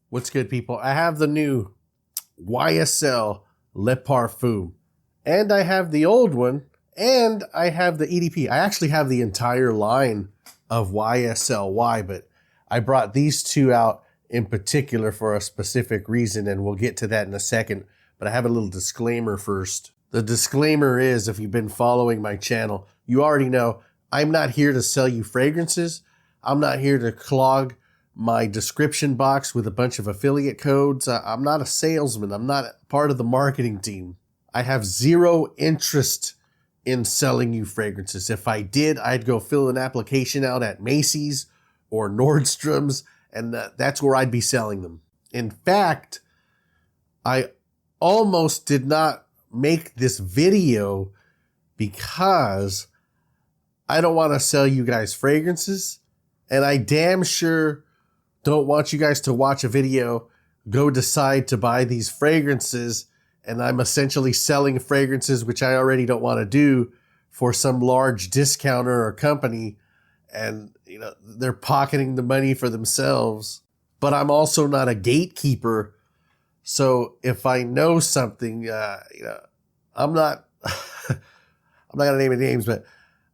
What's good, people? I have the new YSL Le Parfum, and I have the old one, and I have the EDP. I actually have the entire line of YSL. But I brought these two out in particular for a specific reason, and we'll get to that in a second. But I have a little disclaimer first. The disclaimer is, if you've been following my channel, you already know I'm not here to sell you fragrances. I'm not here to clog my description box with a bunch of affiliate codes. I'm not a salesman. I'm not part of the marketing team. I have zero interest in selling you fragrances. If I did, I'd go fill an application out at Macy's or Nordstrom's, and that's where I'd be selling them. In fact, I almost did not make this video because I don't want to sell you guys fragrances, and I damn sure don't want you guys to watch a video, go decide to buy these fragrances, and I'm essentially selling fragrances, which I already don't want to do, for some large discounter or company, and they're pocketing the money for themselves. But I'm also not a gatekeeper, so if I know something, I'm not I'm not gonna name any names, but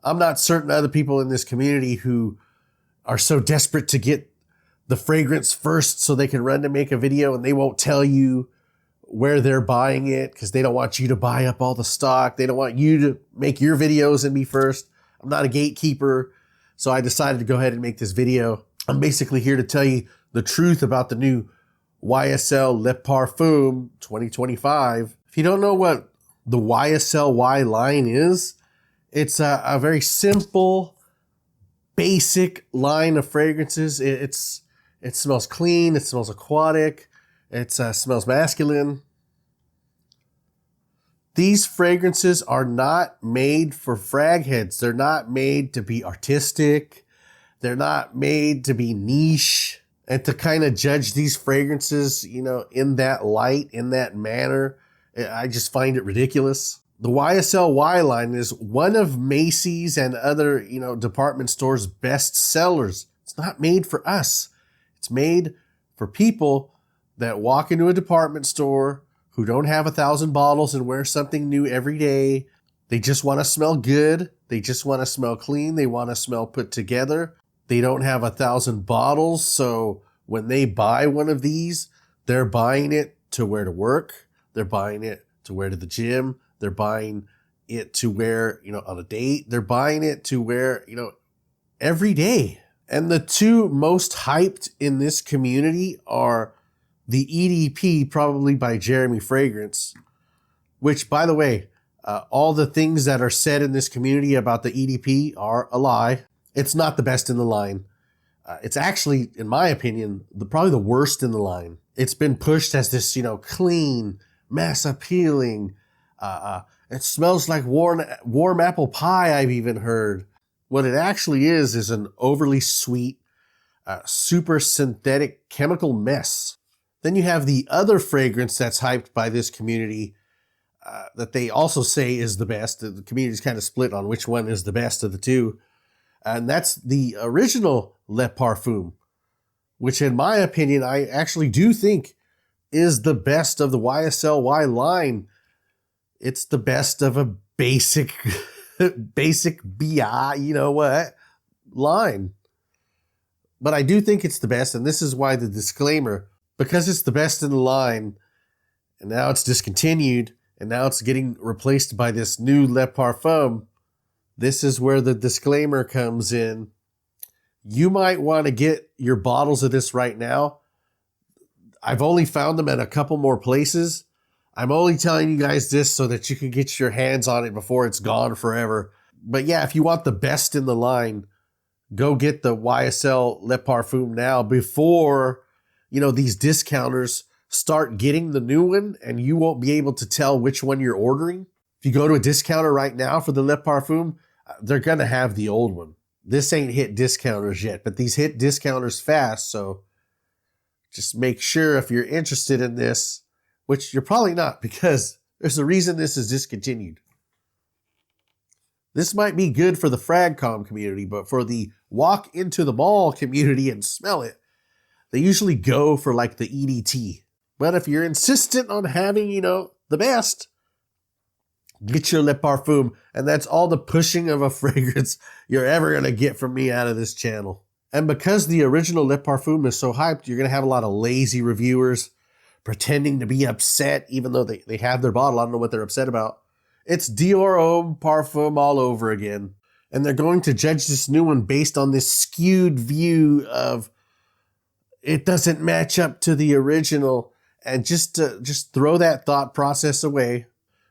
I'm not certain other people in this community who are so desperate to get the fragrance first so they can run to make a video, and they won't tell you where they're buying it because they don't want you to buy up all the stock. They don't want you to make your videos and be first. I'm not a gatekeeper, so I decided to go ahead and make this video. I'm basically here to tell you the truth about the new YSL Le Parfum 2025. If you don't know what the YSL Y line is, it's a very simple, basic line of fragrances. It smells clean. It smells aquatic. It smells masculine. These fragrances are not made for frag heads. They're not made to be artistic. They're not made to be niche. And to kind of judge these fragrances, in that light, in that manner, I just find it ridiculous. The YSL Y line is one of Macy's and other, department stores' best sellers. It's not made for us. It's made for people that walk into a department store who don't have 1,000 bottles and wear something new every day. They just want to smell good. They just want to smell clean. They want to smell put together. They don't have 1,000 bottles. So when they buy one of these, they're buying it to wear to work. They're buying it to wear to the gym. They're buying it to wear, on a date. They're buying it to wear, every day. And the two most hyped in this community are the EDP, probably by Jeremy Fragrance, which, by the way, all the things that are said in this community about the EDP are a lie. It's not the best in the line. It's actually, in my opinion, probably the worst in the line. It's been pushed as this, clean, mass appealing. It smells like warm apple pie, I've even heard. What it actually is an overly sweet, super synthetic chemical mess. Then you have the other fragrance that's hyped by this community that they also say is the best. The community's kind of split on which one is the best of the two. And that's the original Le Parfum, which in my opinion, I actually do think is the best of the YSL Y line. It's the best of a basic BI, line. But I do think it's the best, and this is why the disclaimer, because it's the best in the line, and now it's discontinued, and now it's getting replaced by this new Le Parfum, this is where the disclaimer comes in. You might want to get your bottles of this right now. I've only found them at a couple more places. I'm only telling you guys this so that you can get your hands on it before it's gone forever. But yeah, if you want the best in the line, go get the YSL Le Parfum now before, these discounters start getting the new one and you won't be able to tell which one you're ordering. If you go to a discounter right now for the Le Parfum, they're going to have the old one. This ain't hit discounters yet, but these hit discounters fast. So just make sure if you're interested in this, which you're probably not, because there's a reason this is discontinued. This might be good for the Fragcom community, but for the walk into the mall community and smell it, they usually go for like the EDT. But if you're insistent on having, the best, get your Le Parfum. And that's all the pushing of a fragrance you're ever going to get from me out of this channel. And because the original Le Parfum is so hyped, you're going to have a lot of lazy reviewers pretending to be upset, even though they have their bottle. I don't know what they're upset about. It's Dior Homme Parfum all over again. And they're going to judge this new one based on this skewed view of it doesn't match up to the original. And just throw that thought process away.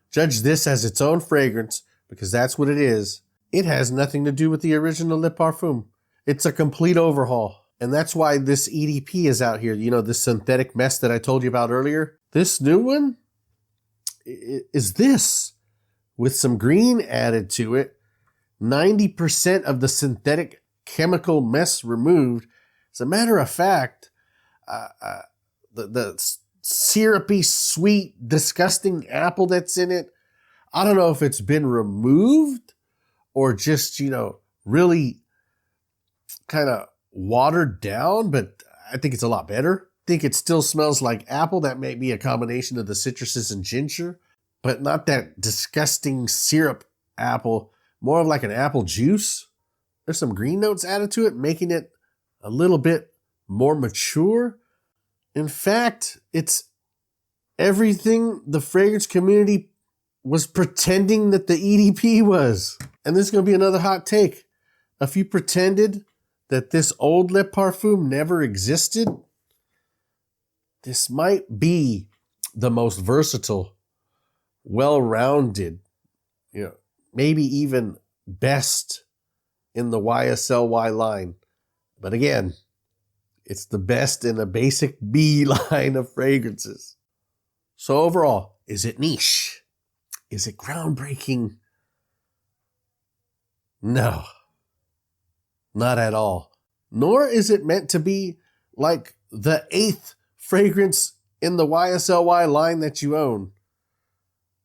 Judge this as its own fragrance, because that's what it is. It has nothing to do with the original Le Parfum. It's a complete overhaul. And that's why this EDP is out here. This synthetic mess that I told you about earlier. This new one is this, with some green added to it. 90% of the synthetic chemical mess removed. As a matter of fact, the syrupy, sweet, disgusting apple that's in it, I don't know if it's been removed or just, really kind of watered down, but I think it's a lot better. I think it still smells like apple. That may be a combination of the citruses and ginger, but not that disgusting syrup apple, more of like an apple juice. There's some green notes added to it, making it a little bit more mature. In fact, it's everything the fragrance community was pretending that the EDP was. And this is going to be another hot take. If you pretended that this old Le Parfum never existed, this might be the most versatile, well-rounded, maybe even best in the YSLY line. But again, it's the best in a basic B line of fragrances. So overall, is it niche? Is it groundbreaking? No, not at all. Nor is it meant to be like the 8th fragrance in the YSLY line that you own.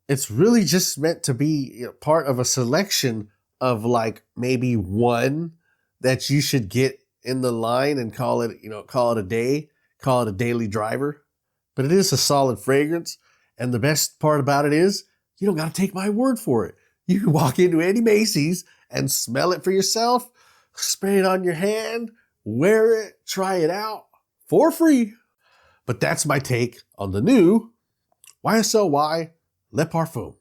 It's really just meant to be part of a selection of like maybe one that you should get in the line and call it a day, call it a daily driver. But it is a solid fragrance. And the best part about it is you don't got to take my word for it. You can walk into any Macy's and smell it for yourself, spray it on your hand, wear it, try it out for free. But that's my take on the new YSLY Le Parfum.